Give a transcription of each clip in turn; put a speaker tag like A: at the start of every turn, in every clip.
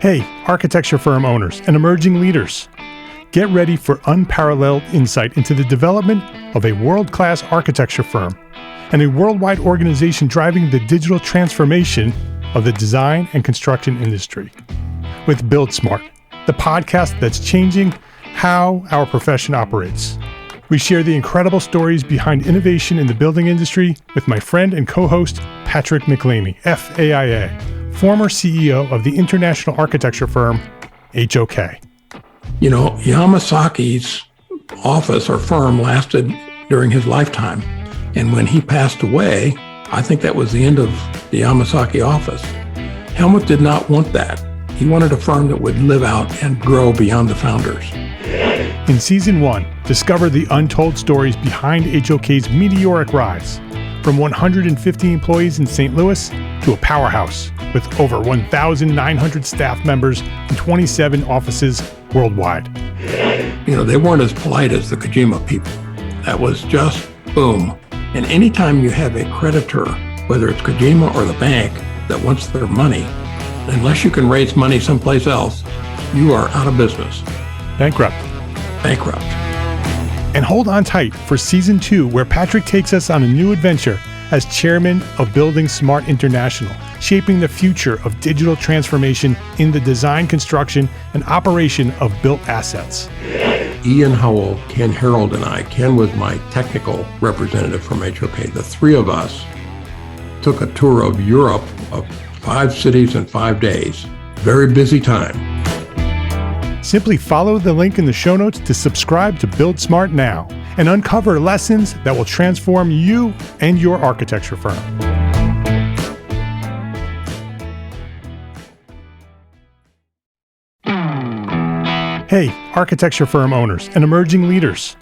A: Hey, architecture firm owners and emerging leaders. Get ready for unparalleled insight into the development of a world-class architecture firm and a worldwide organization driving the digital transformation of the design and construction industry. With Build Smart, the podcast that's changing how our profession operates. We share the incredible stories behind innovation in the building industry with my friend and co-host, Patrick McLeamy, FAIA, former CEO of the international architecture firm, HOK.
B: You know, Yamasaki's office or firm lasted during his lifetime. And when he passed away, I think that was the end of the Yamasaki office. Helmut did not want that. He wanted a firm that would live out and grow beyond the founders.
A: In Season 1, discover the untold stories behind HOK's meteoric rise, from 150 employees in St. Louis to a powerhouse with over 1,900 staff members and 27 offices worldwide.
B: You know, they weren't as polite as the Kojima people. That was just boom. And anytime you have a creditor, whether it's Kojima or the bank, that wants their money, unless you can raise money someplace else, you are out of business.
A: Bankrupt. And hold on tight for Season 2, where Patrick takes us on a new adventure as chairman of Building Smart International, shaping the future of digital transformation in the design, construction, and operation of built assets.
B: Ian Howell, Ken Harold, and I, Ken was my technical representative from HOK. The three of us took a tour of Europe of 5 cities in 5 days. Very busy time.
A: Simply follow the link in the show notes to subscribe to Build Smart now and uncover lessons that will transform you and your architecture firm. Hey, architecture firm owners and emerging leaders.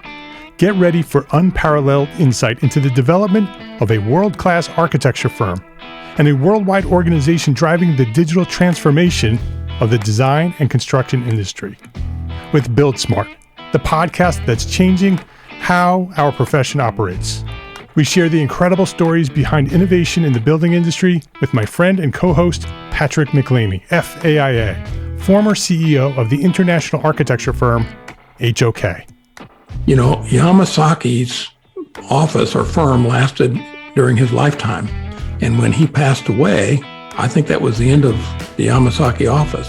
A: Get ready for unparalleled insight into the development of a world-class architecture firm and a worldwide organization driving the digital transformation of the design and construction industry. With Build Smart, the podcast that's changing how our profession operates. We share the incredible stories behind innovation in the building industry with my friend and co-host, Patrick McLeamy, FAIA, former CEO of the international architecture firm, HOK.
B: You know, Yamasaki's office or firm lasted during his lifetime. And when he passed away, I think that was the end of the Yamasaki office.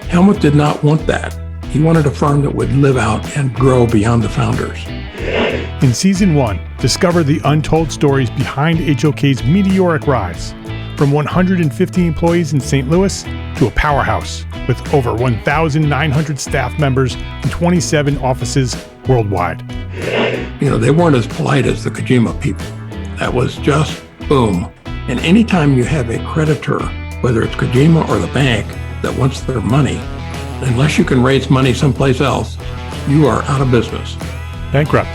B: Helmut did not want that. He wanted a firm that would live out and grow beyond the founders.
A: In Season 1, discover the untold stories behind HOK's meteoric rise, from 150 employees in St. Louis to a powerhouse with over 1,900 staff members and 27 offices worldwide.
B: You know, they weren't as polite as the Kojima people. That was just boom. And anytime you have a creditor, whether it's Kojima or the bank, that wants their money, unless you can raise money someplace else, you are out of business.
A: Bankrupt.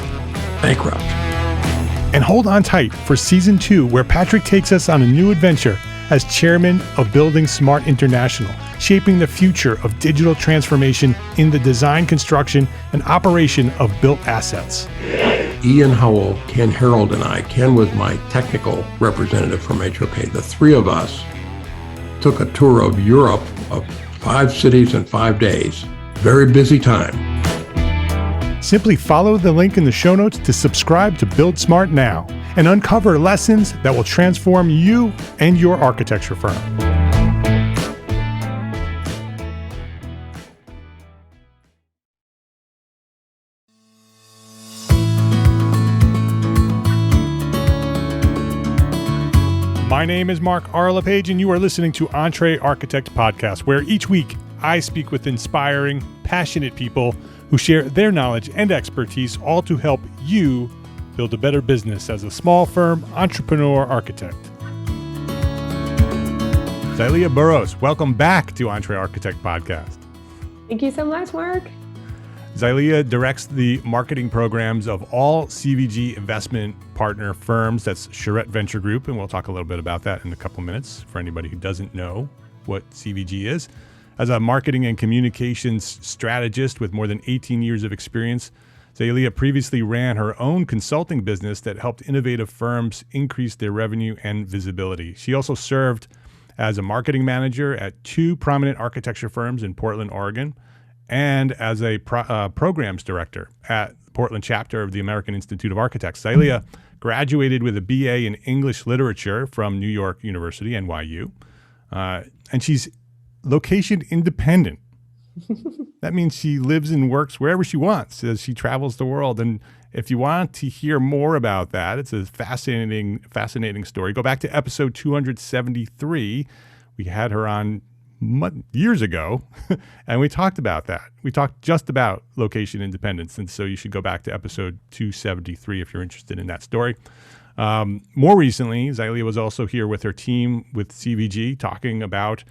A: And hold on tight for Season 2, where Patrick takes us on a new adventure as chairman of Building Smart International, shaping the future of digital transformation in the design, construction, and operation of built assets.
B: Ian Howell, Ken Harold, and I, Ken was my technical representative from HOK. The three of us took a tour of Europe of 5 cities in 5 days. Very busy time.
A: Simply follow the link in the show notes to subscribe to Build Smart now and uncover lessons that will transform you and your architecture firm. My name is Mark R. LePage, and you are listening to EntreArchitect podcast, where each week I speak with inspiring, passionate people who share their knowledge and expertise, all to help you build a better business as a small firm entrepreneur architect. Xylia Buros, welcome back to EntreArchitect podcast.
C: Thank you so much, Mark.
A: Xylia directs the marketing programs of all CVG investment partner firms. That's Charrette Venture Group, and we'll talk a little bit about that in a couple minutes for anybody who doesn't know what CVG is. As a marketing and communications strategist with more than 18 years of experience, Xylia previously ran her own consulting business that helped innovative firms increase their revenue and visibility. She also served as a marketing manager at two prominent architecture firms in Portland, Oregon, and as a programs director at the Portland chapter of the American Institute of Architects. Xylia graduated with a BA in English Literature from New York University, NYU, and she's location independent. That means she lives and works wherever she wants as she travels the world. And if you want to hear more about that, it's a fascinating story. Go back to episode 273. We had her on years ago, and we talked about that. We talked just about location independence, and so you should go back to episode 273 if you're interested in that story. More recently, Xylia was also here with her team with CVG talking about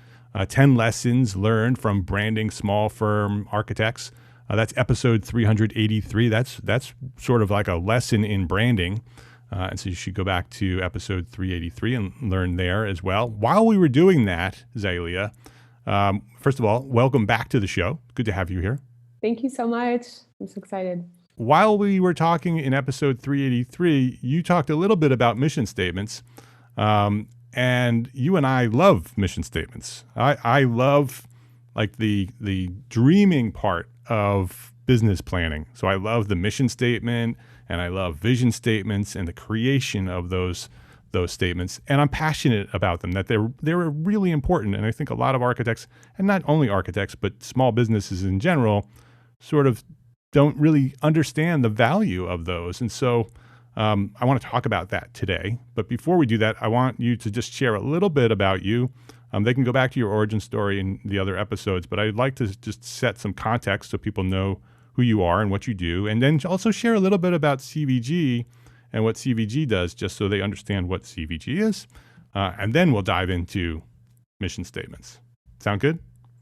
A: 10 lessons learned from branding small firm architects. That's episode 383. That's sort of like a lesson in branding. And so you should go back to episode 383 and learn there as well. While we were doing that, Xylia, first of all, welcome back to the show. Good to have you here.
C: Thank you so much. I'm so excited.
A: While we were talking in episode 383, you talked a little bit about mission statements. And you and I love mission statements. I love like the dreaming part of business planning. So I love the mission statement, and I love vision statements and the creation of those statements. And I'm passionate about them, that they're really important. And I think a lot of architects, and not only architects, but small businesses in general, sort of don't really understand the value of those. And so I want to talk about that today. But before we do that, I want you to just share a little bit about you. They can go back to your origin story in the other episodes, but I'd like to just set some context so people know who you are and what you do. And then also share a little bit about CVG and what CVG does, just so they understand what CVG is. And then we'll dive into mission statements. Sound good?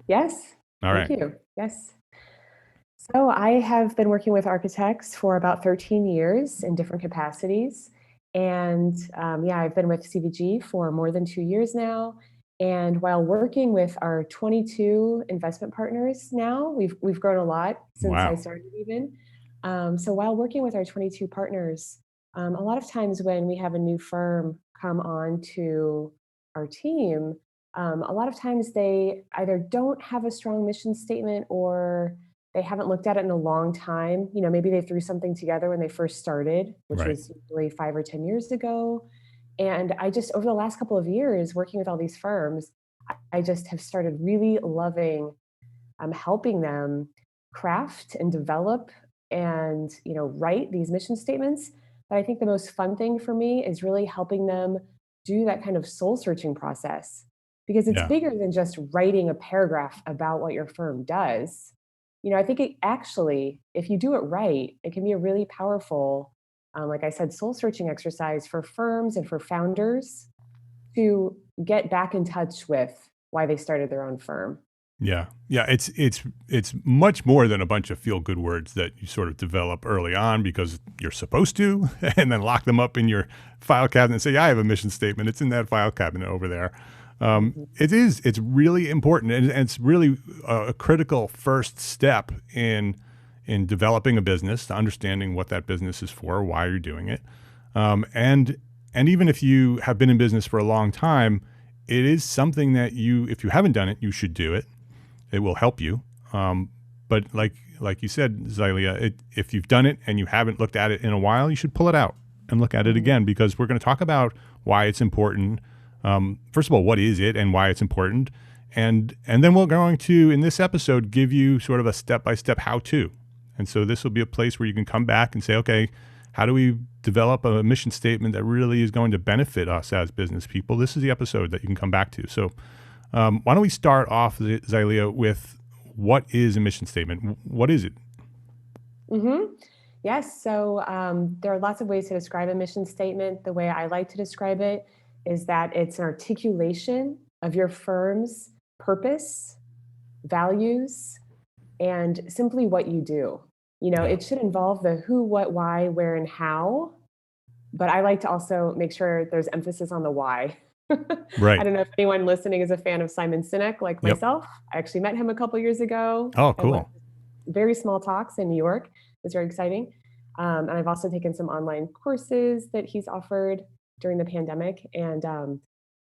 C: Yes.
A: All right.
C: Thank you. Yes. So I have been working with architects for about 13 years in different capacities. And I've been with CVG for more than 2 years now. And while working with our 22 investment partners now, we've grown a lot since I started even. So while working with our 22 partners, a lot of times when we have a new firm come on to our team, a lot of times they either don't have a strong mission statement or they haven't looked at it in a long time. You know, maybe they threw something together when they first started, which was usually 5 or 10 years ago. And I just, over the last couple of years, working with all these firms, I just have started really loving helping them craft and develop and, write these mission statements. But I think the most fun thing for me is really helping them do that kind of soul searching process, because it's bigger than just writing a paragraph about what your firm does. I think it actually, if you do it right, it can be a really powerful, like I said, soul searching exercise for firms and for founders to get back in touch with why they started their own firm.
A: Yeah. It's much more than a bunch of feel good words that you sort of develop early on because you're supposed to, and then lock them up in your file cabinet and say, I have a mission statement. It's in that file cabinet over there. It's really important, and it's really a critical first step in developing a business, to understanding what that business is for, why you're doing it. And even if you have been in business for a long time, it is something that if you haven't done it, you should do it. It will help you. But like you said, Xylia, if you've done it and you haven't looked at it in a while, you should pull it out and look at it again, because we're going to talk about why it's important. First of all, what is it and why it's important? And then we're going to, in this episode, give you sort of a step-by-step how-to. And so this will be a place where you can come back and say, okay, how do we develop a mission statement that really is going to benefit us as business people? This is the episode that you can come back to. So why don't we start off, Xylia, with what is a mission statement? What is it?
C: Mm-hmm. Yes. So there are lots of ways to describe a mission statement. The way I like to describe it is that it's an articulation of your firm's purpose, values, and simply what you do. It should involve the who, what, why, where, and how. But I like to also make sure there's emphasis on the why.
A: Right.
C: I don't know if anyone listening is a fan of Simon Sinek, like myself. I actually met him a couple years ago.
A: Oh, cool.
C: Very small talks in New York. It's very exciting. And I've also taken some online courses that he's offered during the pandemic. And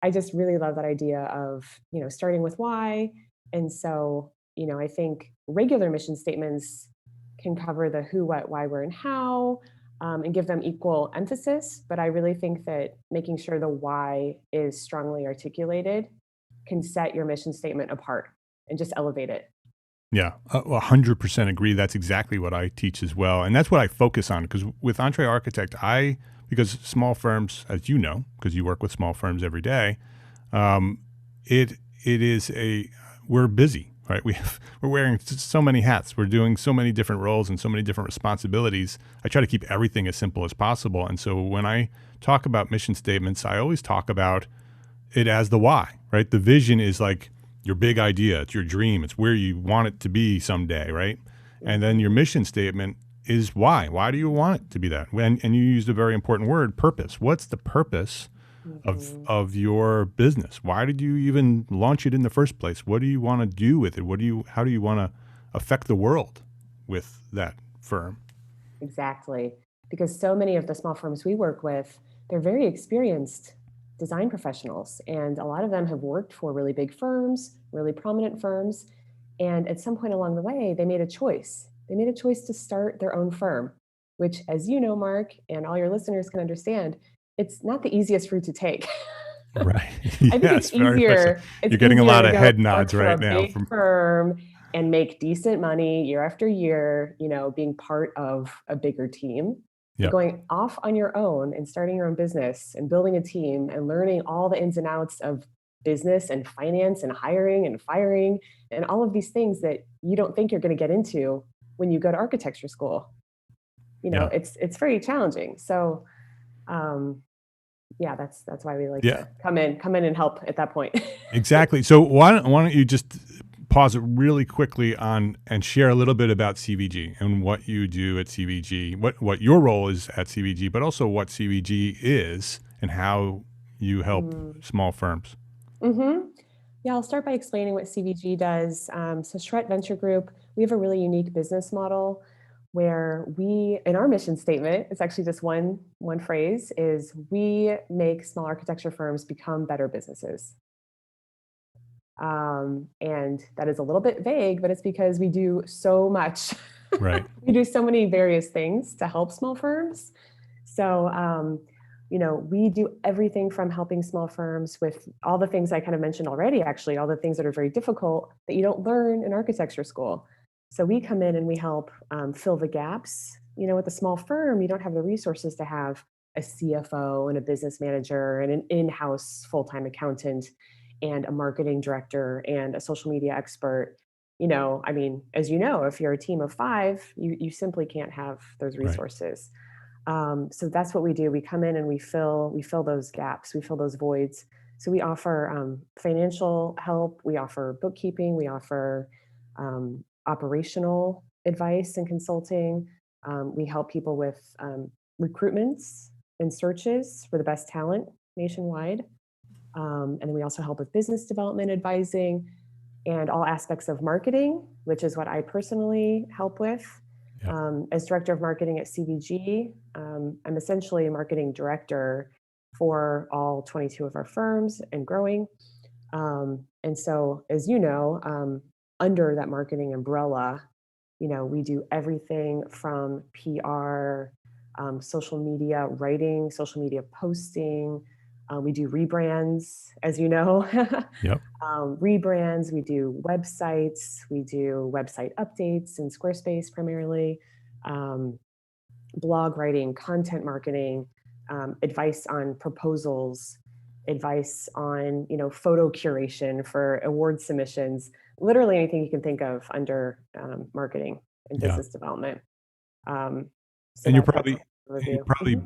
C: I just really love that idea of, starting with why. And so, I think regular mission statements can cover the who, what, why, where, and how, and give them equal emphasis. But I really think that making sure the why is strongly articulated can set your mission statement apart and just elevate it.
A: Yeah, 100% agree. That's exactly what I teach as well. And that's what I focus on, because with EntreArchitect, because small firms, as you know, because you work with small firms every day, it is we're busy, right? We're wearing so many hats. We're doing so many different roles and so many different responsibilities. I try to keep everything as simple as possible. And so when I talk about mission statements, I always talk about it as the why, right? The vision is like your big idea. It's your dream. It's where you want it to be someday, right? And then your mission statement is why. Why do you want it to be that? And you used a very important word, purpose. What's the purpose of your business? Why did you even launch it in the first place? What do you want to do with it? How do you want to affect the world with that firm?
C: Exactly. Because so many of the small firms we work with, they're very experienced design professionals. And a lot of them have worked for really big firms, really prominent firms. And at some point along the way, they made a choice. They made a choice to start their own firm, which, as you know, Mark, and all your listeners can understand, it's not the easiest route to take.
A: Right.
C: I think it's easier.
A: You're getting a lot
C: to
A: of
C: go
A: head
C: work
A: nods
C: for
A: right
C: a
A: now.
C: big firm and make decent money year after year, being part of a bigger team. But
A: Yep.
C: going off on your own and starting your own business and building a team and learning all the ins and outs of business and finance and hiring and firing and all of these things that you don't think you're going to get into when you go to architecture school.
A: Yeah.
C: It's very challenging. So, yeah, that's why we like to come in and help at that point.
A: Exactly. So why don't you just pause it really quickly and share a little bit about CVG and what you do at CVG, what your role is at CVG, but also what CVG is and how you help small firms.
C: Mm-hmm. Yeah, I'll start by explaining what CVG does. So Charrette Venture Group, we have a really unique business model where in our mission statement, it's actually just one phrase, is we make small architecture firms become better businesses. And that is a little bit vague, but it's because we do so much.
A: Right.
C: We do so many various things to help small firms. So, we do everything from helping small firms with all the things I kind of mentioned already, actually, all the things that are very difficult that you don't learn in architecture school. So we come in and we help fill the gaps. With a small firm, you don't have the resources to have a CFO and a business manager and an in-house full-time accountant and a marketing director and a social media expert. As you know, if you're a team of 5, you simply can't have those resources. Right. So that's what we do. We come in and we fill those gaps, we fill those voids. So we offer financial help, we offer bookkeeping, we offer operational advice and consulting. We help people with recruitments and searches for the best talent nationwide. And then we also help with business development advising and all aspects of marketing, which is what I personally help with. Yep. As director of marketing at CVG, I'm essentially a marketing director for all 22 of our firms and growing. And so, as you know, under that marketing umbrella, we do everything from PR, social media writing, social media posting. We do rebrands, as you know.
A: Yep.
C: Rebrands, we do websites, we do website updates in Squarespace primarily, blog writing, content marketing, advice on proposals, advice on, photo curation for award submissions, literally anything you can think of under marketing and business development.
A: And you're probably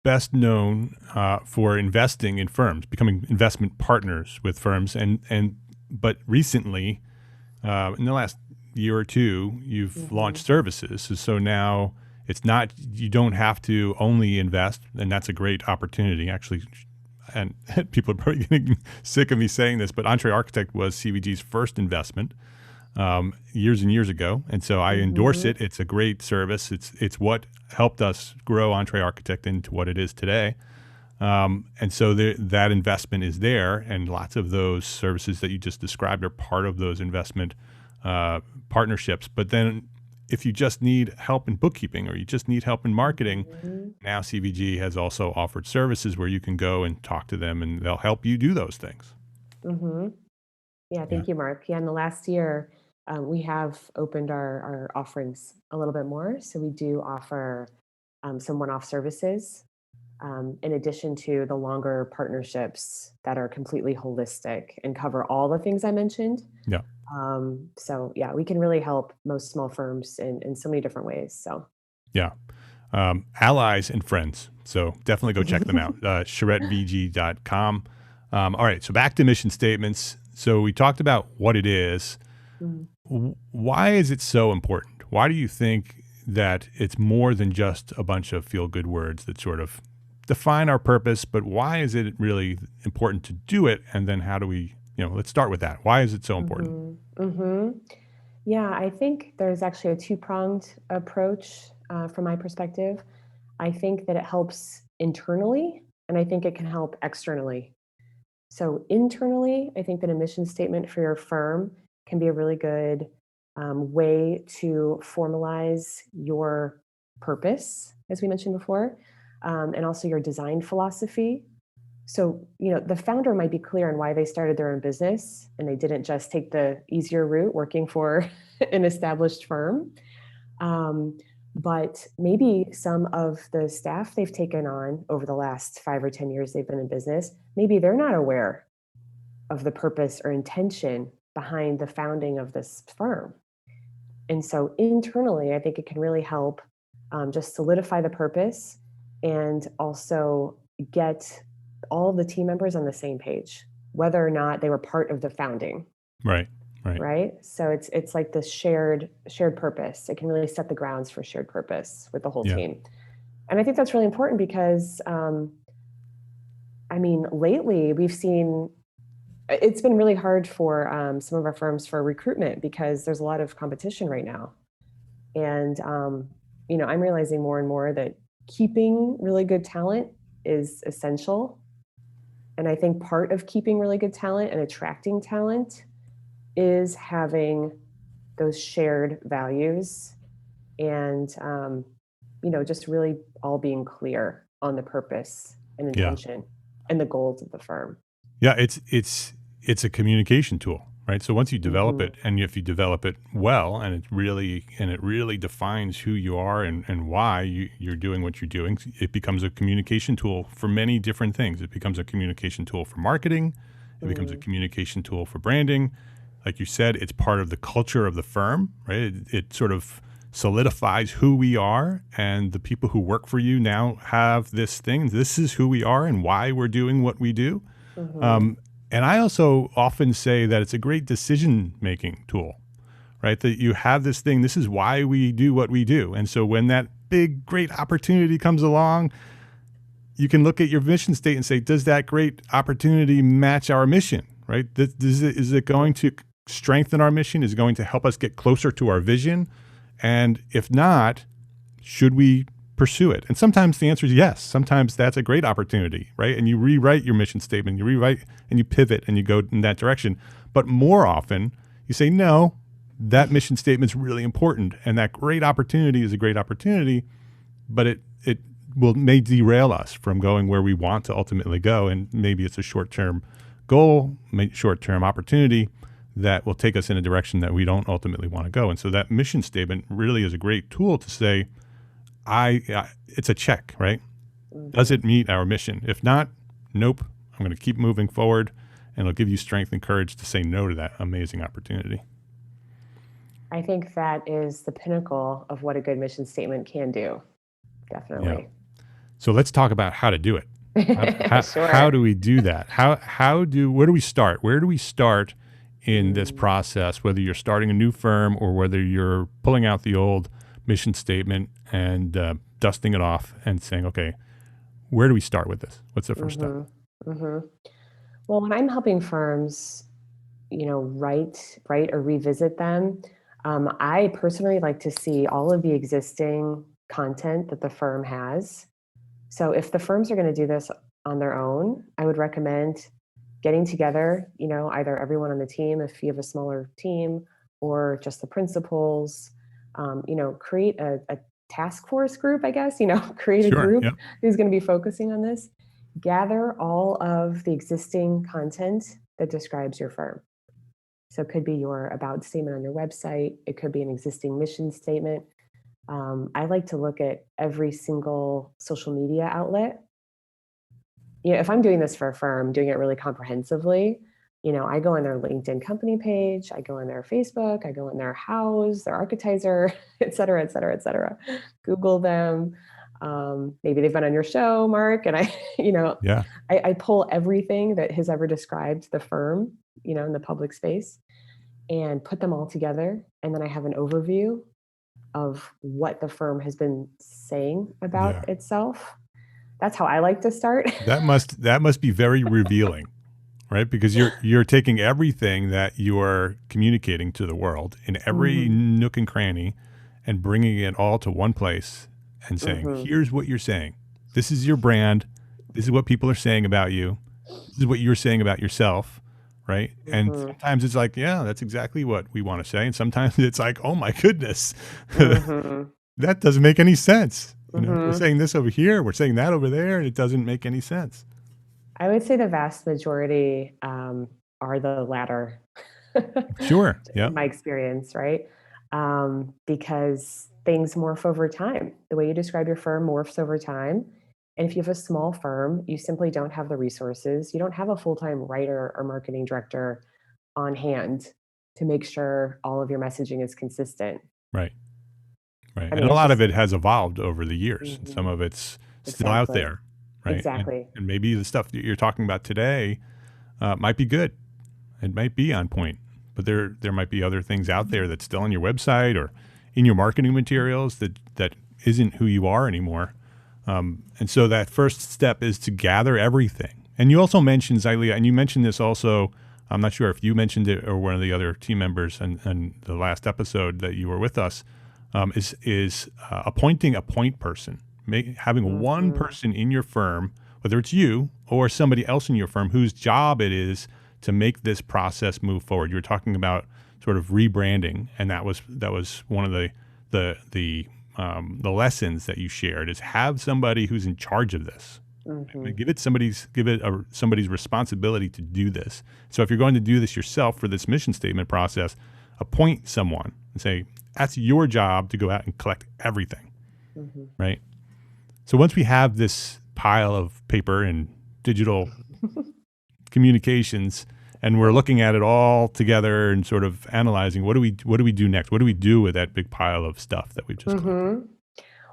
A: best known for investing in firms, becoming investment partners with firms, but recently, in the last year or two, you've launched services. So now it's not, you don't have to only invest, and that's a great opportunity, actually. And people are probably getting sick of me saying this, but EntreArchitect was CVG's first investment years and years ago, and so I endorse it. It's a great service. It's what helped us grow EntreArchitect into what it is today. And so that investment is there, and lots of those services that you just described are part of those investment partnerships. But then if you just need help in bookkeeping or you just need help in marketing, now CVG has also offered services where you can go and talk to them and they'll help you do those things.
C: Mm-hmm. Yeah, thank you, Mark. Yeah, in the last year, we have opened our offerings a little bit more. So we do offer some one-off services in addition to the longer partnerships that are completely holistic and cover all the things I mentioned.
A: Yeah.
C: So yeah, we can really help most small firms in so many different ways. So
A: Yeah. Allies and friends. So definitely go check them out. CharretteVG.com. All right. So back to mission statements. So we talked about what it is.
C: Mm.
A: Why is it so important? Why do you think that it's more than just a bunch of feel-good words that sort of define our purpose, but why is it really important to do it? And then how do we, let's start with that. Why is it so important?
C: Yeah, I think there's actually a two-pronged approach from my perspective. I think that it helps internally, and I think it can help externally. So internally, I think that a mission statement for your firm can be a really good way to formalize your purpose, as we mentioned before, and also your design philosophy. So, the founder might be clear on why they started their own business, and they didn't just take the easier route working for an established firm. But maybe some of the staff they've taken on over the last 5 or 10 years they've been in business, maybe they're not aware of the purpose or intention behind the founding of this firm. And so internally, I think it can really help just solidify the purpose and also get all the team members on the same page, whether or not they were part of the founding. Right. So it's like this shared purpose. It can really set the grounds for shared purpose with the whole team. And I think that's really important because, lately we've seen it's been really hard for some of our firms for recruitment because there's a lot of competition right now. And, I'm realizing more and more that keeping really good talent is essential. And I think part of keeping really good talent and attracting talent is having those shared values and, just really all being clear on the purpose and intention and the goals of the firm.
A: Yeah, it's a communication tool, right? So once you develop it, and if you develop it well, and it really defines who you are and why you're doing what you're doing, it becomes a communication tool for many different things. It becomes a communication tool for marketing. It becomes a communication tool for branding. Like you said, it's part of the culture of the firm, right? It sort of solidifies who we are, and the people who work for you now have this thing. This is who we are and why we're doing what we do. And I also often say that it's a great decision-making tool, right? That you have this thing, this is why we do what we do. And so when that big, great opportunity comes along, you can look at your mission statement and say, does that great opportunity match our mission, right? Is it going to strengthen our mission? Is it going to help us get closer to our vision? And if not, should we pursue it? And sometimes the answer is yes. Sometimes that's a great opportunity, right? And you rewrite your mission statement, you rewrite and you pivot and you go in that direction. But more often you say, no, that mission statement is really important. And that great opportunity is a great opportunity, but it may derail us from going where we want to ultimately go. And maybe it's a short-term goal, short-term opportunity that will take us in a direction that we don't ultimately want to go. And so that mission statement really is a great tool to say, it's a check, right? Does it meet our mission? If not, nope, I'm going to keep moving forward, and it'll give you strength and courage to say no to that amazing opportunity.
C: I think that is the pinnacle of what a good mission statement can do. Definitely.
A: Yeah. So let's talk about how to do it.
C: Sure.
A: How do we do that? Where do we start? Where do we start in this process, whether you're starting a new firm or whether you're pulling out the old mission statement and dusting it off and saying, okay, where do we start with this? What's the first step?
C: Well, when I'm helping firms, write or revisit them, I personally like to see all of the existing content that the firm has. So if the firms are going to do this, on their own, I would recommend getting together, either everyone on the team, if you have a smaller team, or just the principals, create a task force group, I guess, create a
A: Sure.
C: group
A: Yep.
C: who's going to be focusing on this. Gather all of the existing content that describes your firm. So it could be your about statement on your website. It could be an existing mission statement. I like to look at every single social media outlet. If I'm doing this for a firm, doing it really comprehensively, I go on their LinkedIn company page, I go on their Facebook, I go on their house, their architizer, et cetera, et cetera, et cetera. Google them. Maybe they've been on your show, Mark, and
A: Yeah.
C: I pull everything that has ever described the firm, in the public space, and put them all together. And then I have an overview of what the firm has been saying about itself. That's how I like to start.
A: That must be very revealing, right? Because you're taking everything that you are communicating to the world in every nook and cranny and bringing it all to one place and saying, here's what you're saying. This is your brand. This is what people are saying about you. This is what you're saying about yourself, right? And sometimes it's like, yeah, that's exactly what we want to say. And sometimes it's like, oh my goodness, that doesn't make any sense. We're saying this over here, we're saying that over there, and it doesn't make any sense.
C: I would say the vast majority are the latter.
A: Sure. Yeah.
C: My experience, right? Because things morph over time. The way you describe your firm morphs over time. And if you have a small firm, you simply don't have the resources. You don't have a full-time writer or marketing director on hand to make sure all of your messaging is consistent.
A: Right. Right.
C: I mean,
A: and a lot of it has evolved over the years. Some of it's still out there. Right.
C: Exactly.
A: And maybe the stuff that you're talking about today might be good. It might be on point. But there might be other things out there that's still on your website or in your marketing materials that isn't who you are anymore. And so that first step is to gather everything. And you also mentioned, Xylia, and you mentioned this also, I'm not sure if you mentioned it or one of the other team members in the last episode that you were with us, is appointing a point person, having one person in your firm, whether it's you or somebody else in your firm, whose job it is to make this process move forward. You were talking about sort of rebranding, and that was one of the lessons that you shared, is have somebody who's in charge of this. Give it somebody's responsibility to do this. So if you're going to do this yourself for this mission statement process, appoint someone and say, that's your job to go out and collect everything, right? So once we have this pile of paper and digital communications, and we're looking at it all together and sort of analyzing, what do we do next? What do we do with that big pile of stuff that we just collected?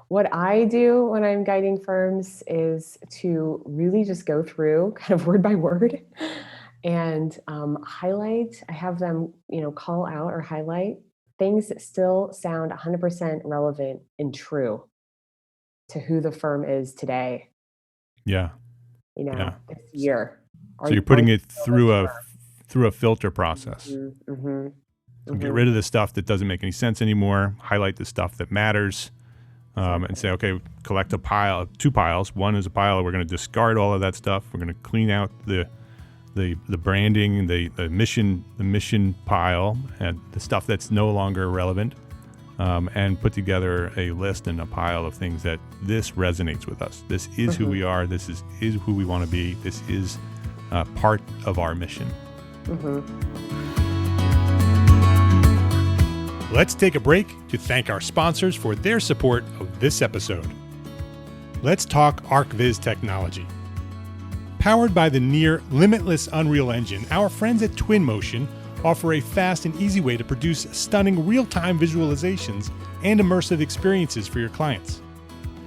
C: What I do when I'm guiding firms is to really just go through kind of word by word and highlight. I have them, call out or highlight things that still sound 100% relevant and true to who the firm is today.
A: Yeah.
C: This year.
A: So you're putting it through a filter process. So get rid of the stuff that doesn't make any sense anymore. Highlight the stuff that matters, and say, okay, collect two piles. One is a pile we're going to discard all of that stuff. We're going to clean out the branding, the mission pile, and the stuff that's no longer relevant, and put together a list and a pile of things that this resonates with us. This is who we are. This is who we want to be. This is part of our mission. Let's take a break to thank our sponsors for their support of this episode. Let's talk ArcViz technology. Powered by the near limitless Unreal Engine, our friends at Twinmotion offer a fast and easy way to produce stunning real-time visualizations and immersive experiences for your clients.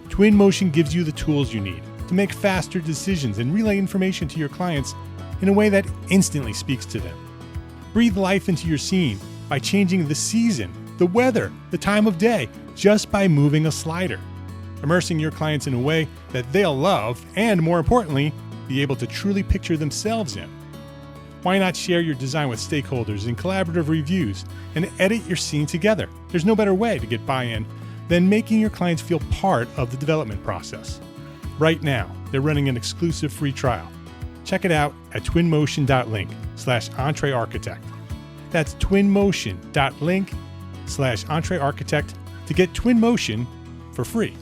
A: Twinmotion gives you the tools you need to make faster decisions and relay information to your clients in a way that instantly speaks to them. Breathe life into your scene by changing the season, the weather, the time of day, just by moving a slider. Immersing your clients in a way that they'll love and, more importantly, be able to truly picture themselves in. Why not share your design with stakeholders in collaborative reviews and edit your scene together? There's no better way to get buy-in than making your clients feel part of the development process. Right now, they're running an exclusive free trial. Check it out at twinmotion.link/EntreArchitect. That's twinmotion.link/EntreArchitect to get Twinmotion for free.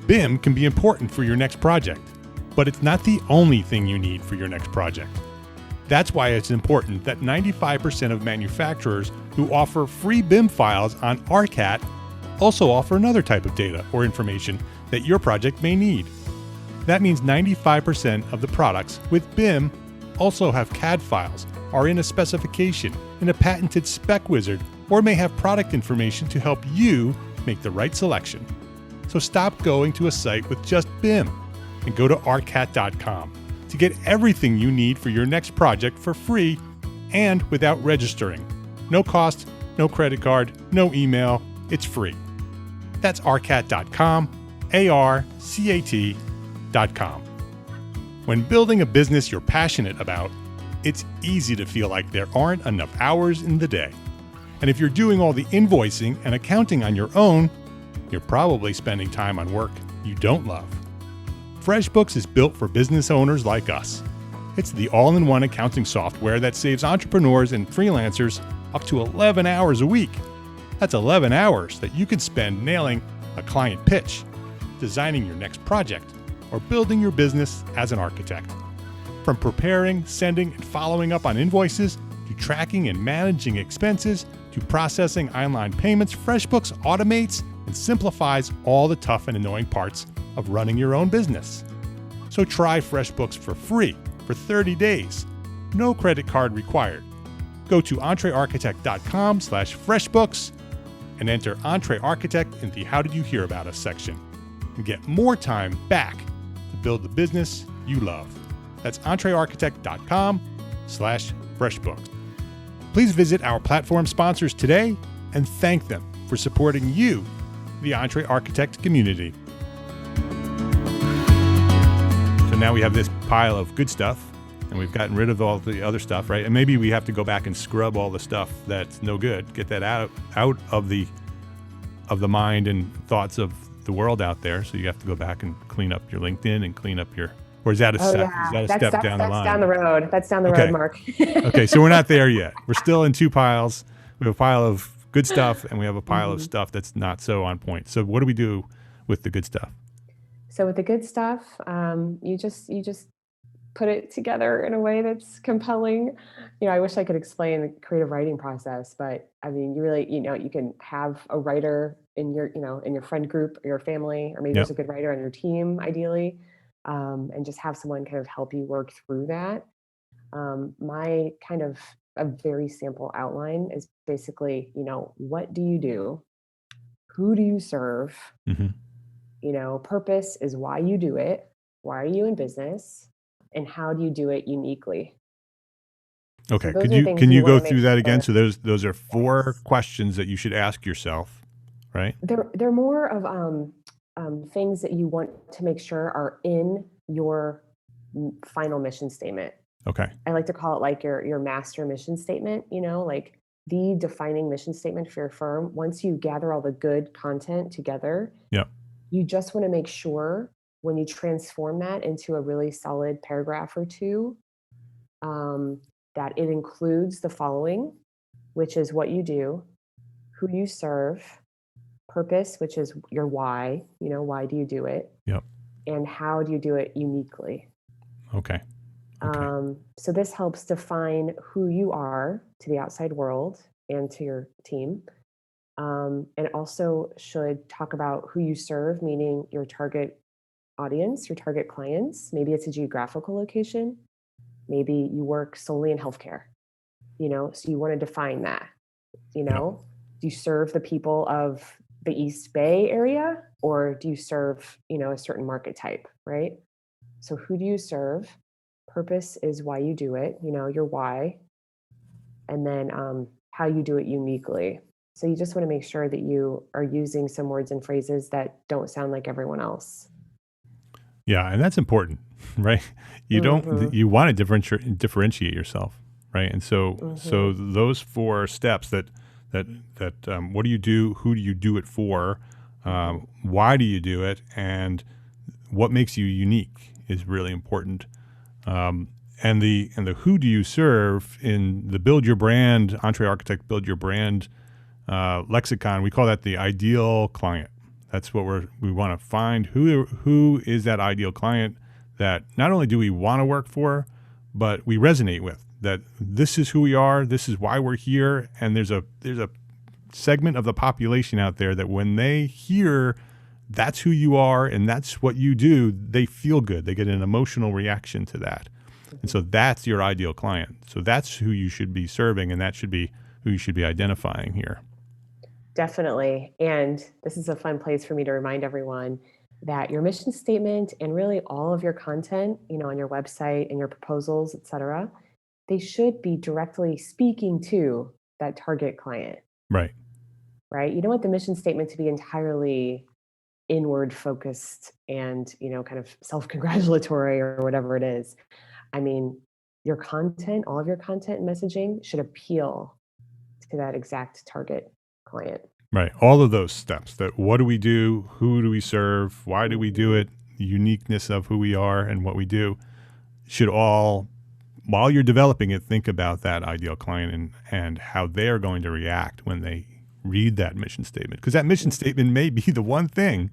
A: BIM can be important for your next project, but it's not the only thing you need for your next project. That's why it's important that 95% of manufacturers who offer free BIM files on ARCAT also offer another type of data or information that your project may need. That means 95% of the products with BIM also have CAD files, are in a specification, in a patented spec wizard, or may have product information to help you make the right selection. So stop going to a site with just BIM and go to arcat.com to get everything you need for your next project for free and without registering. No cost, no credit card, no email. It's free. That's arcat.com, ARCAT.com. When building a business you're passionate about, it's easy to feel like there aren't enough hours in the day. And if you're doing all the invoicing and accounting on your own, you're probably spending time on work you don't love. FreshBooks is built for business owners like us. It's the all-in-one accounting software that saves entrepreneurs and freelancers up to 11 hours a week. That's 11 hours that you can spend nailing a client pitch, designing your next project, or building your business as an architect. From preparing, sending, and following up on invoices, to tracking and managing expenses, to processing online payments, FreshBooks automates and simplifies all the tough and annoying parts of running your own business. So try FreshBooks for free for 30 days. No credit card required. Go to EntreArchitect.com/FreshBooks and enter EntreArchitect in the How Did You Hear About Us section and get more time back to build the business you love. That's EntreArchitect.com/FreshBooks. Please visit our platform sponsors today and thank them for supporting you, the EntreArchitect community. So now we have this pile of good stuff, and we've gotten rid of all the other stuff, right? And maybe we have to go back and scrub all the stuff that's no good, get that out of the mind and thoughts of the world out there. So you have to go back and clean up your LinkedIn and clean up your, or is that a step?
C: Yeah.
A: Is that a step down the line?
C: That's down the road. That's down the road, Mark.
A: Okay, so we're not there yet. We're still in two piles. We have a pile of good stuff, and we have a pile of stuff that's not so on point. So what do we do with the good stuff?
C: So with the good stuff, you just put it together in a way that's compelling. I wish I could explain the creative writing process, but I mean, you really, you can have a writer in your, in your friend group or your family, or maybe there's a good writer on your team, ideally, and just have someone kind of help you work through that. My kind of a very simple outline is basically, what do you do? Who do you serve?
A: Mm-hmm.
C: Purpose is why you do it. Why are you in business? And how do you do it uniquely?
A: Okay.
C: So
A: can you go through that again? So those are four questions that you should ask yourself, right?
C: They're more of things that you want to make sure are in your final mission statement.
A: Okay.
C: I like to call it like your master mission statement, like the defining mission statement for your firm. Once you gather all the good content together, you just want to make sure when you transform that into a really solid paragraph or two, that it includes the following, which is what you do, who you serve, purpose, which is your why, why do you do it? And how do you do it uniquely?
A: Okay.
C: So this helps define who you are to the outside world and to your team. And it also should talk about who you serve, meaning your target audience, your target clients. Maybe it's a geographical location. Maybe you work solely in healthcare, so you want to define that, do you serve the people of the East Bay area, or do you serve, a certain market type, right? So who do you serve? Purpose is why you do it, your why, and then how you do it uniquely. So you just want to make sure that you are using some words and phrases that don't sound like everyone else.
A: Yeah, and that's important, right? You don't. You want to differentiate yourself, right? And so, so those four steps that what do you do? Who do you do it for? Why do you do it? And what makes you unique is really important. And the who do you serve in the Build Your Brand, EntreArchitect Build Your Brand lexicon, we call that the ideal client. That's what we want to find. Who is that ideal client that not only do we want to work for, but we resonate with, that this is who we are, this is why we're here, and there's a segment of the population out there that when they hear that's who you are and that's what you do, they feel good. They get an emotional reaction to that. And so that's your ideal client. So that's who you should be serving, and that should be who you should be identifying here.
C: Definitely. And this is a fun place for me to remind everyone that your mission statement and really all of your content, on your website and your proposals, et cetera, they should be directly speaking to that target client.
A: Right.
C: Right. You don't want the mission statement to be entirely inward focused and, kind of self-congratulatory or whatever it is. I mean, your content, all of your content and messaging should appeal to that exact target client.
A: Right. All of those steps, that what do we do? Who do we serve? Why do we do it? The uniqueness of who we are and what we do should all, while you're developing it, think about that ideal client and how they're going to react when they read that mission statement. Because that mission statement may be the one thing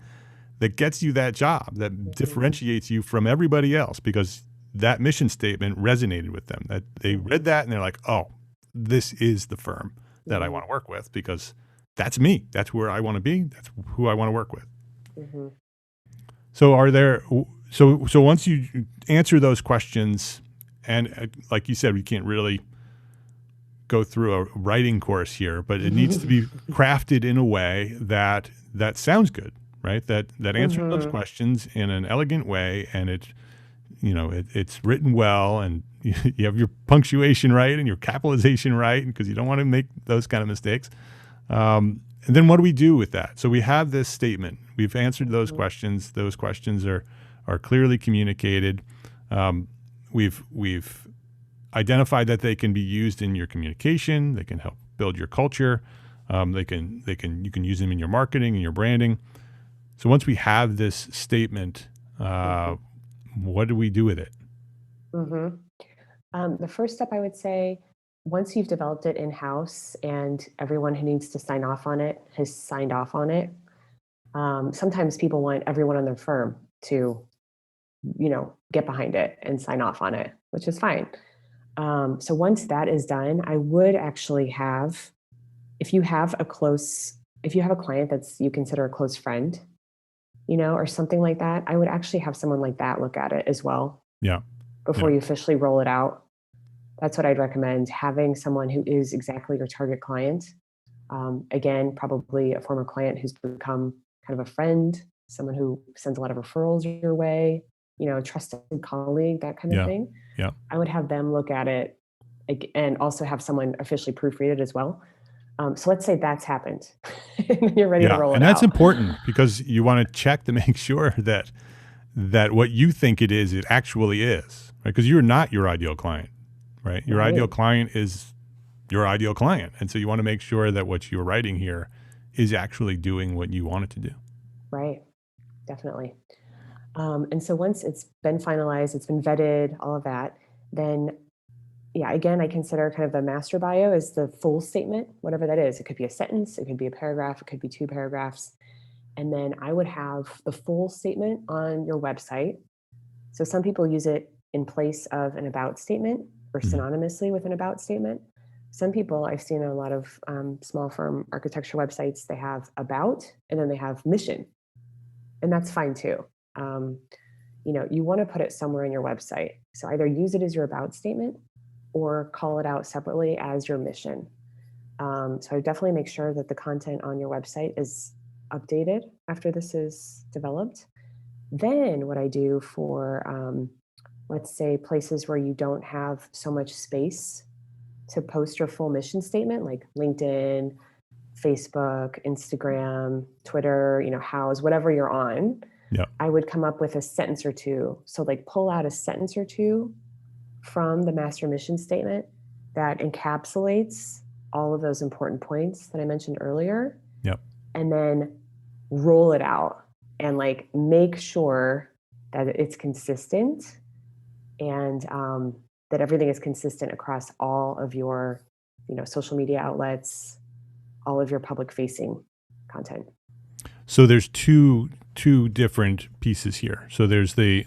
A: that gets you that job, that differentiates you from everybody else, because that mission statement resonated with them. That they read that and they're like, oh, this is the firm that I want to work with, because that's me. That's where I want to be. That's who I want to work with.
C: Mm-hmm.
A: So once you answer those questions, and like you said, we can't really go through a writing course here, but it needs to be crafted in a way that sounds good, right? That answers those questions in an elegant way, and it's written well, and you have your punctuation right and your capitalization right, because you don't want to make those kind of mistakes. And then what do we do with that? So we have this statement. We've answered those questions. Those questions are clearly communicated. We've identified that they can be used in your communication. They can help build your culture. You can use them in your marketing and your branding. So once we have this statement, what do we do with it?
C: The first step, I would say, once you've developed it in-house and everyone who needs to sign off on it has signed off on it, sometimes people want everyone in their firm to, get behind it and sign off on it, which is fine. So once that is done, I would actually have, if you have a client that's you consider a close friend, or something like that, I would actually have someone like that look at it as well.
A: Yeah.
C: Before you officially roll it out. That's what I'd recommend, having someone who is exactly your target client. Again, probably a former client who's become kind of a friend, someone who sends a lot of referrals your way, a trusted colleague, that kind of thing.
A: Yeah.
C: I would have them look at it and also have someone officially proofread it as well. So let's say that's happened. And you're ready to roll it out.
A: And that's important, because you want to check to make sure that what you think it actually is, right? Because you're not your ideal client, right? Your ideal client is your ideal client. And so you want to make sure that what you're writing here is actually doing what you want it to do.
C: Right. Definitely. And so once it's been finalized, it's been vetted, all of that, then again, I consider kind of the master bio as the full statement, whatever that is. It could be a sentence, it could be a paragraph, it could be 2 paragraphs. And then I would have the full statement on your website. So some people use it in place of an about statement or synonymously with an about statement. Some people, I've seen a lot of small firm architecture websites, they have about and then they have mission. And that's fine too. You want to put it somewhere in your website. So either use it as your about statement or call it out separately as your mission. So definitely make sure that the content on your website is updated after this is developed. Then what I do for, let's say, places where you don't have so much space to post your full mission statement, like LinkedIn, Facebook, Instagram, Twitter, Houzz, whatever you're on, I would come up with a sentence or two. So like pull out a sentence or two from the master mission statement that encapsulates all of those important points that I mentioned earlier.
A: Yep.
C: And then roll it out and make sure that it's consistent, and that everything is consistent across all of your, social media outlets, all of your public facing content.
A: So there's two different pieces here. So there's the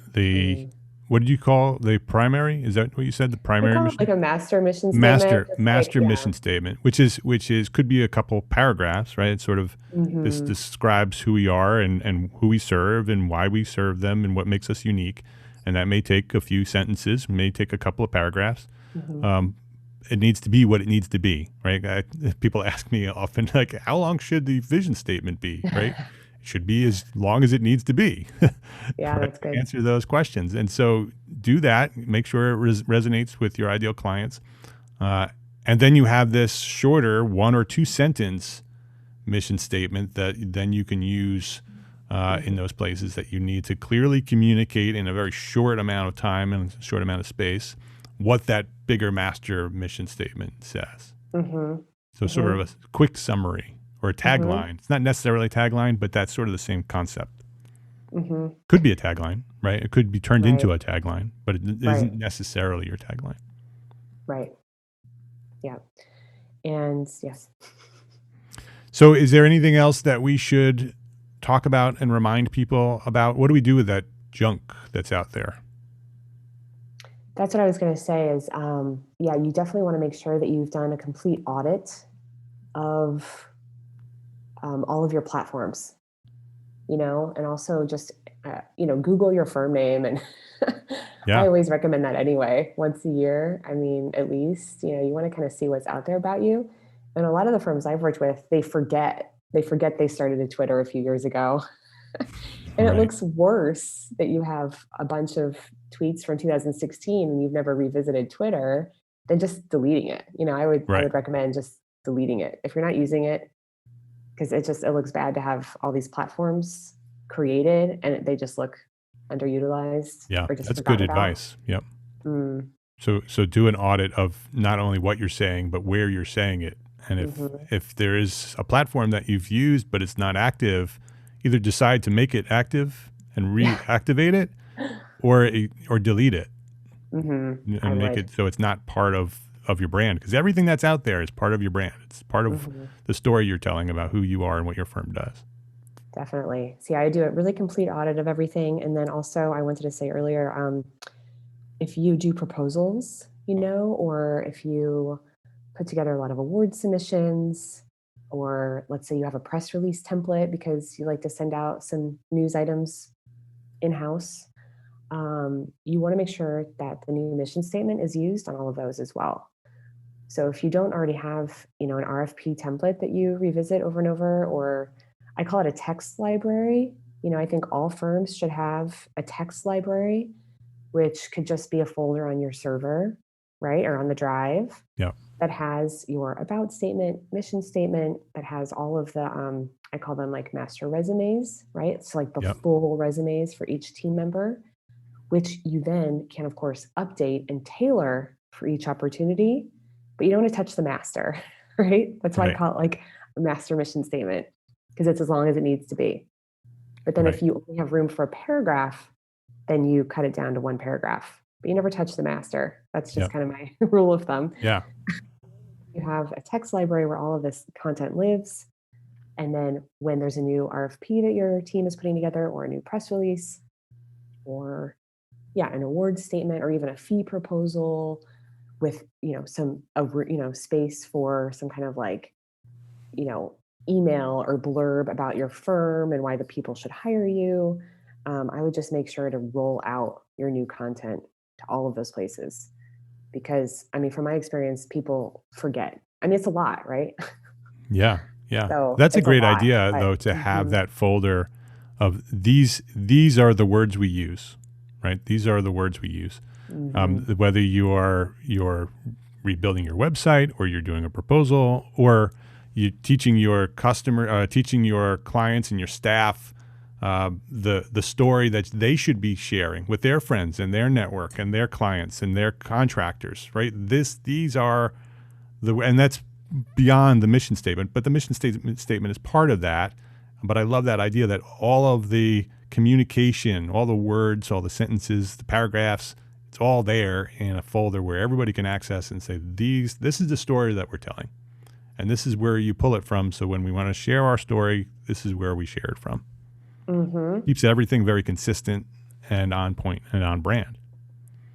A: what did you call the primary? Is that what you said? The primary mission?
C: Like a master mission statement.
A: Master mission statement, which is could be a couple paragraphs, right? It's sort of this describes who we are and who we serve and why we serve them and what makes us unique. And that may take a few sentences, may take a couple of paragraphs. It needs to be what it needs to be, right? People ask me often, like, how long should the vision statement be, right? It should be as long as it needs to be.
C: Yeah,
A: right?
C: that's good.
A: Answer those questions. And so do that. Make sure it resonates with your ideal clients. And then you have this shorter 1 or 2 sentence mission statement that then you can use in those places that you need to clearly communicate in a very short amount of time and a short amount of space what that bigger master mission statement says. So sort of a quick summary or a tagline. It's not necessarily a tagline, but that's sort of the same concept. Could be a tagline, right? It could be turned into a tagline, but it isn't necessarily your tagline.
C: Right. Yeah. And yes.
A: So is there anything else that we should talk about and remind people about? What do we do with that junk that's out there?
C: That's what I was going to say is, you definitely want to make sure that you've done a complete audit of all of your platforms, and also just, Google your firm name. And I always recommend that anyway, once a year. I mean, at least, you want to kind of see what's out there about you. And a lot of the firms I've worked with, they forget they started a Twitter a few years ago. And it looks worse that you have a bunch of tweets from 2016 and you've never revisited Twitter than just deleting it. I would recommend just deleting it if you're not using it, because it looks bad to have all these platforms created and they just look underutilized.
A: Yeah, that's good advice. Yep. So do an audit of not only what you're saying, but where you're saying it. And if there is a platform that you've used but it's not active, either decide to make it active and reactivate it, or delete it and make it so it's not part of your brand. Because everything that's out there is part of your brand. It's part of the story you're telling about who you are and what your firm does.
C: Definitely. See, I do a really complete audit of everything. And then also I wanted to say earlier, if you do proposals, or if you put together a lot of award submissions, or let's say you have a press release template because you like to send out some news items in-house, you want to make sure that the new mission statement is used on all of those as well. So if you don't already have, an RFP template that you revisit over and over, or I call it a text library. I think all firms should have a text library, which could just be a folder on your server, right? Or on the drive.
A: Yeah.
C: That has your about statement, mission statement, that has all of the, I call them like master resumes, right? It's like the full resumes for each team member, which you then can, of course, update and tailor for each opportunity, but you don't want to touch the master, right? That's why I call it like a master mission statement, because it's as long as it needs to be. But then if you only have room for a paragraph, then you cut it down to 1 paragraph. But you never touch the master. That's just kind of my rule of thumb.
A: Yeah.
C: You have a text library where all of this content lives. And then when there's a new RFP that your team is putting together, or a new press release, or an award statement, or even a fee proposal with, some space for some kind of like, email or blurb about your firm and why the people should hire you, I would just make sure to roll out your new content to all of those places. Because, from my experience, people forget. It's a lot, right?
A: Yeah.
C: So
A: that's a great idea, though, to have that folder of these are the words we use, right? These are the words we use. Whether you're rebuilding your website, or you're doing a proposal, or you're teaching your teaching your clients and your staff the story that they should be sharing with their friends and their network and their clients and their contractors, right? These are and that's beyond the mission statement, but the mission statement is part of that. But I love that idea that all of the communication, all the words, all the sentences, the paragraphs, it's all there in a folder where everybody can access and say, this is the story that we're telling. And this is where you pull it from. So when we want to share our story, this is where we share it from.
C: Mm-hmm.
A: Keeps everything very consistent and on point and on brand.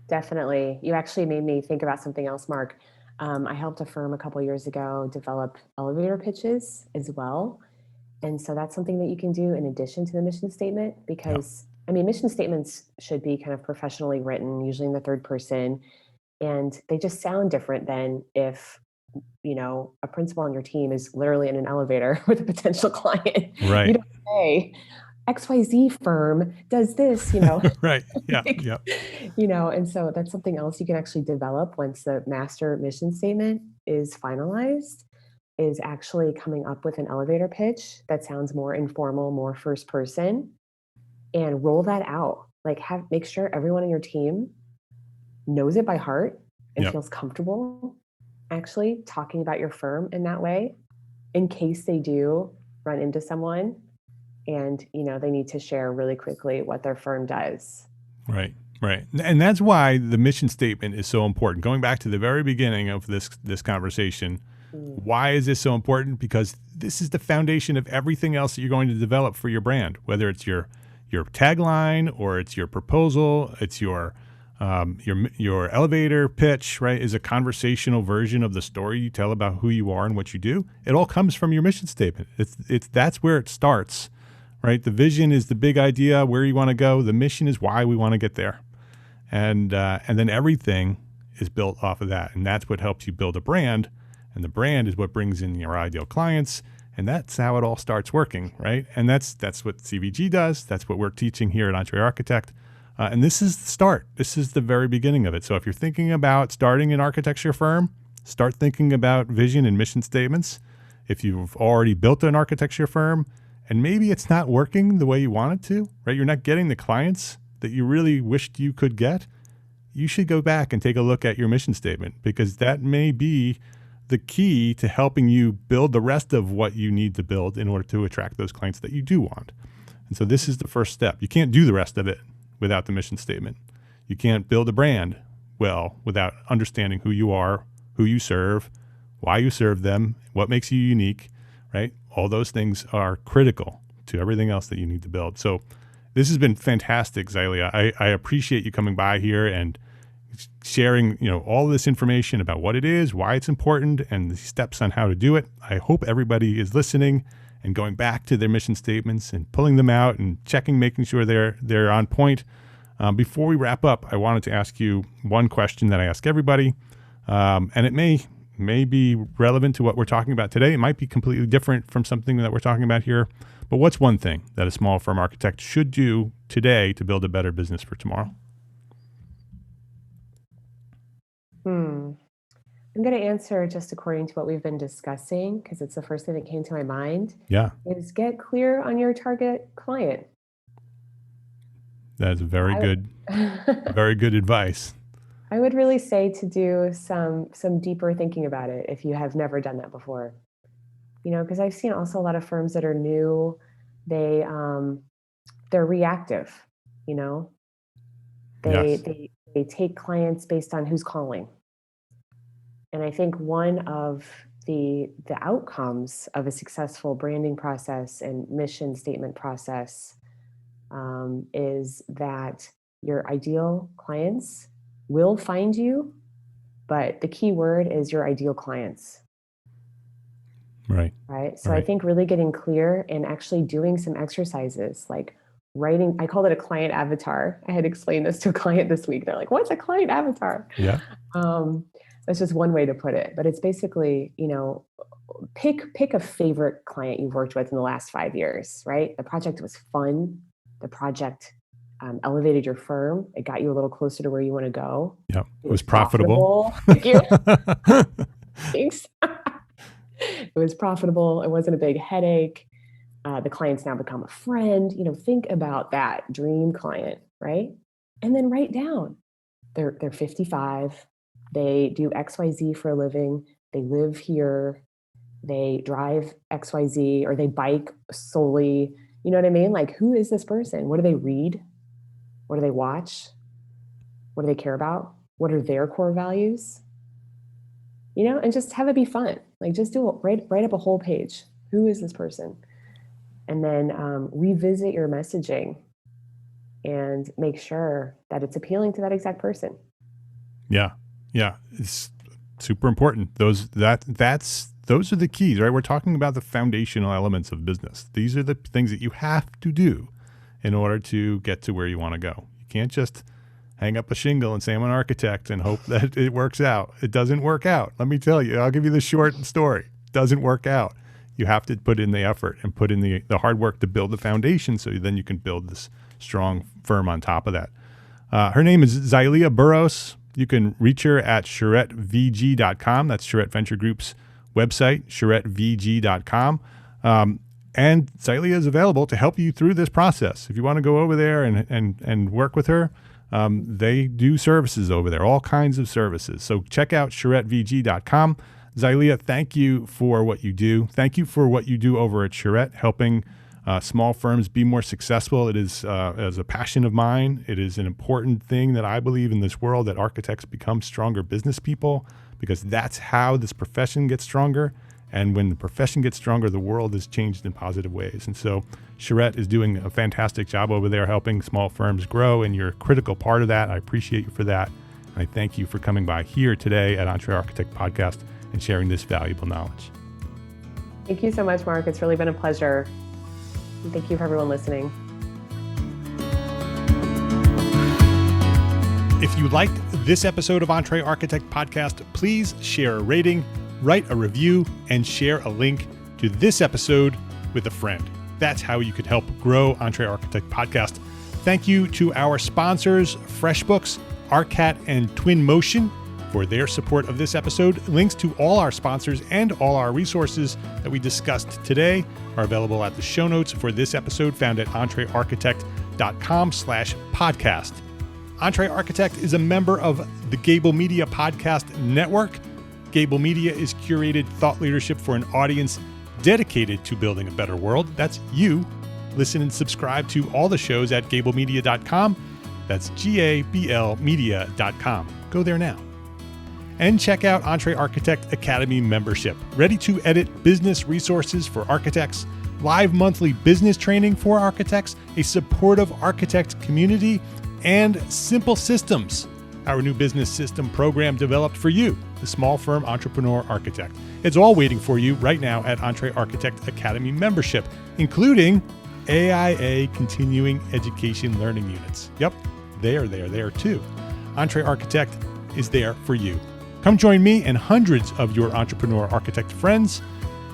C: Definitely. You actually made me think about something else, Mark. I helped a firm a couple years ago develop elevator pitches as well. And so that's something that you can do in addition to the mission statement, because I mean, mission statements should be kind of professionally written, usually in the third person, and they just sound different than if, a principal on your team is literally in an elevator with a potential client.
A: Right.
C: You don't say, XYZ firm does this,
A: Right. Yeah. Yeah.
C: And so that's something else you can actually develop once the master mission statement is finalized, is actually coming up with an elevator pitch that sounds more informal, more first person, and roll that out. Like make sure everyone on your team knows it by heart and feels comfortable actually talking about your firm in that way, in case they do run into someone and they need to share really quickly what their firm does.
A: Right. And that's why the mission statement is so important. Going back to the very beginning of this conversation, why is this so important? Because this is the foundation of everything else that you're going to develop for your brand, whether it's your tagline or it's your proposal, it's your elevator pitch, right, is a conversational version of the story you tell about who you are and what you do. It all comes from your mission statement. That's where it starts, right? The vision is the big idea, where you want to go. The mission is why we want to get there. And then everything is built off of that. And that's what helps you build a brand. And the brand is what brings in your ideal clients. And that's how it all starts working, right? And that's what CVG does. That's what we're teaching here at EntreArchitect. And this is the start. This is the very beginning of it. So if you're thinking about starting an architecture firm, start thinking about vision and mission statements. If you've already built an architecture firm and maybe it's not working the way you want it to, right? You're not getting the clients that you really wished you could get. You should go back and take a look at your mission statement, because that may be the key to helping you build the rest of what you need to build in order to attract those clients that you do want. And so this is the first step. You can't do the rest of it without the mission statement. You can't build a brand well without understanding who you are, who you serve, why you serve them, what makes you unique, right? All those things are critical to everything else that you need to build. So this has been fantastic, Xylia. I appreciate you coming by here and sharing, all this information about what it is, why it's important, and the steps on how to do it. I hope everybody is listening and going back to their mission statements and pulling them out and checking, making sure they're on point. Before we wrap up, I wanted to ask you one question that I ask everybody, and it may be relevant to what we're talking about today. It might be completely different from something that we're talking about here. But what's one thing that a small firm architect should do today to build a better business for tomorrow?
C: I'm going to answer just according to what we've been discussing, because it's the first thing that came to my mind.
A: Yeah.
C: Is get clear on your target client.
A: That's very good advice.
C: I would really say to do some deeper thinking about it if you have never done that before. Because I've seen also a lot of firms that are new, they're reactive, They take clients based on who's calling. And I think one of the outcomes of a successful branding process and mission statement process is that your ideal clients will find you, but the key word is your ideal clients. Right. So I think really getting clear and actually doing some exercises like writing, I called it a client avatar. I had explained this to a client this week. They're like, what's a client avatar?
A: Yeah.
C: That's just one way to put it. But it's basically, pick a favorite client you've worked with in the last 5 years, right? The project was fun. The project elevated your firm. It got you a little closer to where you want to go.
A: Yeah. It was profitable.
C: Thank you. Thanks. It was profitable. It wasn't a big headache. The client's now become a friend. Think about that dream client, right? And then write down they're 55. They do XYZ for a living. They live here. They drive XYZ, or they bike solely, You know what I mean? Like, who is this person? What do they read? What do they watch? What do they care about? What are their core values? And just have it be fun. Like, just write up a whole page. Who is this person? And then revisit your messaging and make sure that it's appealing to that exact person.
A: Yeah. It's super important. Those are the keys, right? We're talking about the foundational elements of business. These are the things that you have to do in order to get to where you want to go. You can't just hang up a shingle and say I'm an architect and hope that it works out. It doesn't work out. Let me tell you, I'll give you the short story. It doesn't work out. You have to put in the effort and put in the hard work to build the foundation, so then you can build this strong firm on top of that. Her name is Xylia Buros. You can reach her at charrettevg.com. That's Charrette Venture Group's website, charrettevg.com. And Xylia is available to help you through this process. If you want to go over there and work with her, they do services over there, all kinds of services. So check out charrettevg.com. Xylia, thank you for what you do. Thank you for what you do over at Charrette, helping small firms be more successful. It is as a passion of mine. It is an important thing that I believe in this world, that architects become stronger business people, because that's how this profession gets stronger. And when the profession gets stronger, the world is changed in positive ways. And so Charrette is doing a fantastic job over there helping small firms grow, and you're a critical part of that. I appreciate you for that. And I thank you for coming by here today at EntreArchitect Podcast and sharing this valuable knowledge.
C: Thank you so much, Mark. It's really been a pleasure. And thank you for everyone listening.
A: If you liked this episode of EntreArchitect Podcast, please share a rating, write a review, and share a link to this episode with a friend. That's how you could help grow EntreArchitect Podcast. Thank you to our sponsors, FreshBooks, Arcat, and Twinmotion, for their support of this episode. Links to all our sponsors and all our resources that we discussed today are available at the show notes for this episode, found at entrearchitect.com/podcast. EntreArchitect is a member of the Gable Media Podcast Network. Gable Media is curated thought leadership for an audience dedicated to building a better world. That's you. Listen and subscribe to all the shows at gablemedia.com. That's GABLmedia.com. Go there now. And check out EntreArchitect Academy membership. Ready to edit business resources for architects, live monthly business training for architects, a supportive architect community, and Simple Systems, our new business system program developed for you, the small firm entrepreneur architect. It's all waiting for you right now at EntreArchitect Academy membership, including AIA continuing education learning units. Yep, they are there too. EntreArchitect is there for you. Come join me and hundreds of your entrepreneur architect friends.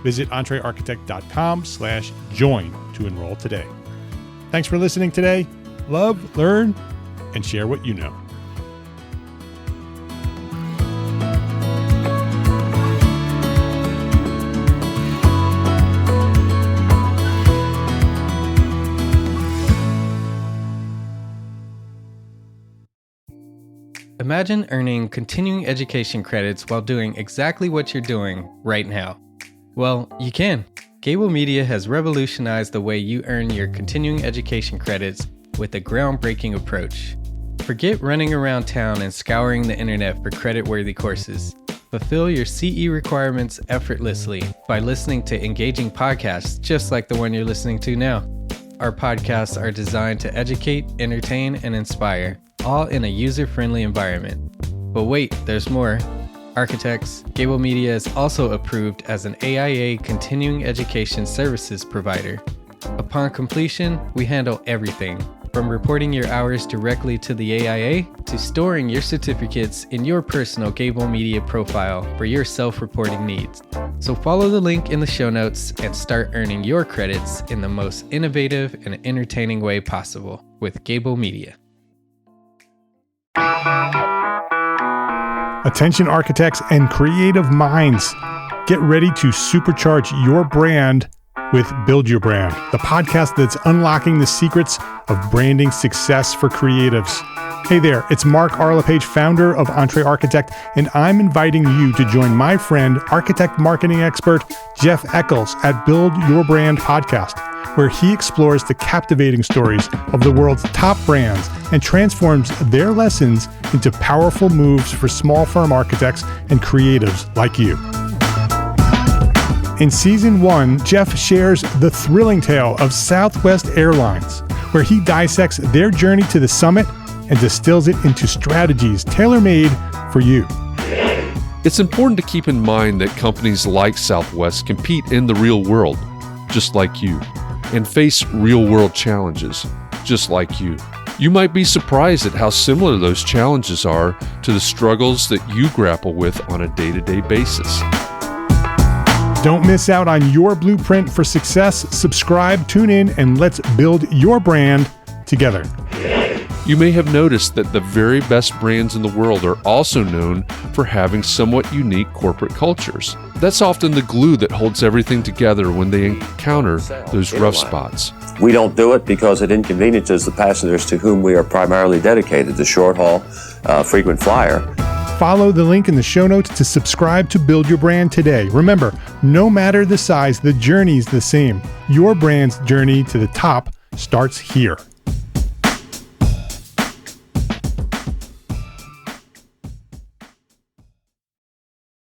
A: Visit entrearchitect.com/join to enroll today. Thanks for listening today. Love, learn, and share what you know.
D: Imagine earning continuing education credits while doing exactly what you're doing right now. Well, you can. Gable Media has revolutionized the way you earn your continuing education credits with a groundbreaking approach. Forget running around town and scouring the internet for credit-worthy courses. Fulfill your CE requirements effortlessly by listening to engaging podcasts just like the one you're listening to now. Our podcasts are designed to educate, entertain, and inspire, all in a user-friendly environment. But wait, there's more. Architects, Gable Media is also approved as an AIA continuing education services provider. Upon completion, we handle everything, from reporting your hours directly to the AIA to storing your certificates in your personal Gable Media profile for your self-reporting needs. So follow the link in the show notes and start earning your credits in the most innovative and entertaining way possible with Gable Media.
A: Attention architects and creative minds, get ready to supercharge your brand with Build Your Brand, the podcast that's unlocking the secrets of branding success for creatives. Hey there, it's Mark Arlepage, founder of EntreArchitect, and I'm inviting you to join my friend, architect marketing expert Jeff Eccles at Build Your Brand podcast. where he explores the captivating stories of the world's top brands and transforms their lessons into powerful moves for small firm architects and creatives like you. In Season 1, Jeff shares the thrilling tale of Southwest Airlines, where he dissects their journey to the summit and distills it into strategies tailor-made for you.
E: It's important to keep in mind that companies like Southwest compete in the real world, just like you, and face real-world challenges, just like you. You might be surprised at how similar those challenges are to the struggles that you grapple with on a day-to-day basis.
A: Don't miss out on your blueprint for success. Subscribe, tune in, and let's build your brand together.
E: You may have noticed that the very best brands in the world are also known for having somewhat unique corporate cultures. That's often the glue that holds everything together when they encounter those rough spots.
F: We don't do it because it inconveniences the passengers to whom we are primarily dedicated, the short haul, frequent flyer.
A: Follow the link in the show notes to subscribe to Build Your Brand today. Remember, no matter the size, the journey's the same. Your brand's journey to the top starts here.